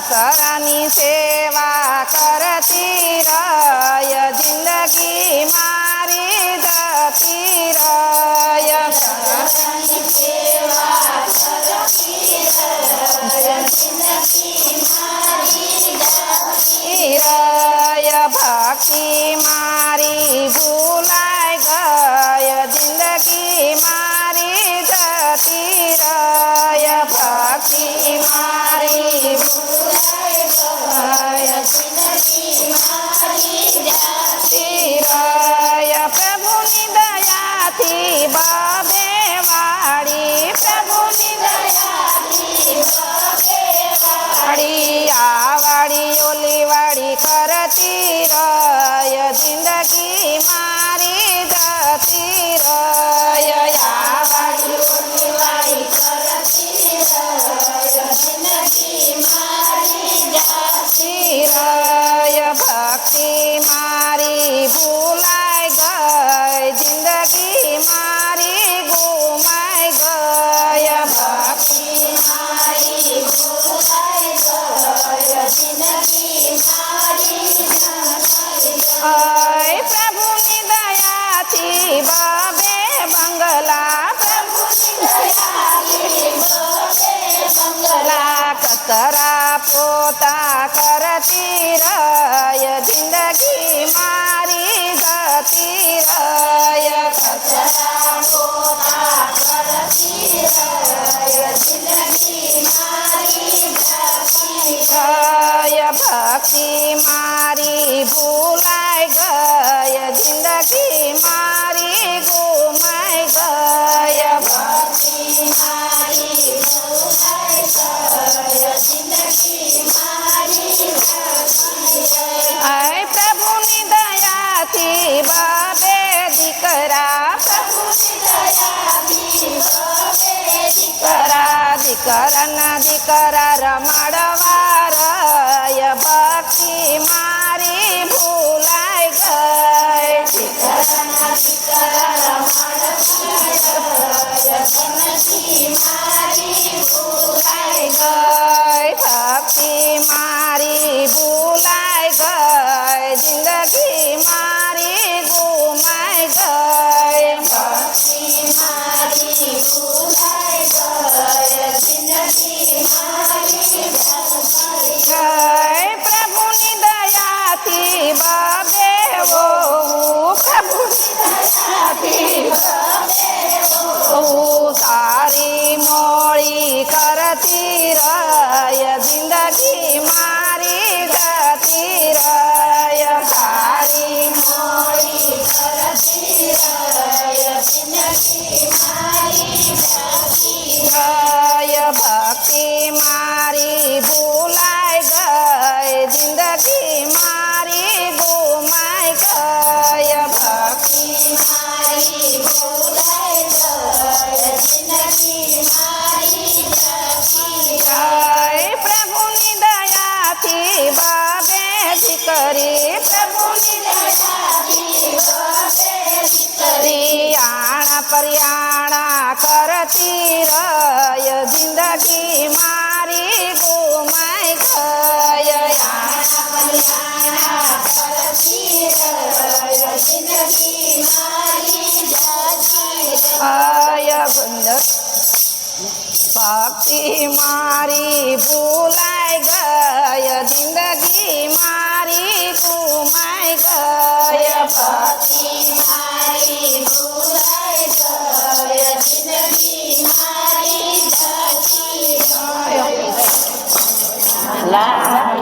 કચરાની સેવા કરતી રય જિંદગી મારી જતી રય કચરાની સેવા કરતી રય જિંદગી મારી જતી રય ભક્તિ મારી ભૂલાઈ ગય જિંદગી મારી જતી રય ભક્તિ મારી ભૂલાઈ ગય જિંદગી મારી જતી રય પ્રભુની દયાથી બબે વાળી પ્રભુની દયાથી બબે વાળી આ વાળી ઓલી વાળી કરતી રય જિંદગી મારી જતી રય આ વાળી ઓલી વાળી કરતી રય જિંદગી મારી જતી રય ભક્તિ મારી ભૂલાઈ ગઈ જિંદગી મારી ગુમાઈ ગઈ ભક્તિ મારી ભૂલાઈ ગઈ જિંદગી મારી જતી પ્રભુની દયાથી બબે બંગલા પ્રભુની દયાથી બબે બંગલા કચરા પોતા કરતી રય જિંદગી મારી જતી રય કચરા પોતા કરતી રય જિંદગી મારી જતી રય ભક્તિ મારી ભૂલાઈ ગઈ જિંદગી મારી ગુમાઈ ગઈ ભક્તિ મારી ભૂલાઈ ગઈ જિંદગી મારી જતી પ્રભુની દયાથી બબે દીકરા પ્રભુની દયાથી બબે દીકરાના દીકરા રમાડવા રય ભક્તિ મારી ભૂલાઈ ગઈ દીકરાના દીકરા રમાડવા જિંદગી મારી ભૂલાઈ ગઈ ભક્તિ મારી ભૂલાઈ ગઈ જિંદગી મારી ગુમાઈ ગઈ ભક્તિ મારી ભૂલાઈ ગઈ જિંદગી મારી જતી પ્રભુની દયાથી બબે વહુ પ્રભુની દયાથી તારી મોળી કરતી રય જિંદગી મારી જતી રય તારી મોળી કરતી રય જિંદગી મારી જતી રય ભક્તિ મારી ભૂલાઈ ગઈ જિંદગી મારી ગુમાઈ ગઈ ભક્તિ મારી ભૂલાઈ ગઈ જિંદગી મારી જતી પ્રભુની દયાથી બબે દીકરી પ્રભુની દયાથી બબે દીકરી આણા પરિયાણા કરતી રય જિંદગી મારી ગુમાઈ ગઈ આણા કરતી રય જિંદગી મારી જતી ભક્તિ મારી ભૂલાઈ ગઈ જિંદગી મારી ગુમાઈ ગઈ ભક્તિ મારી ભૂલાઈ ગઈ જિંદગી મારી જતી લા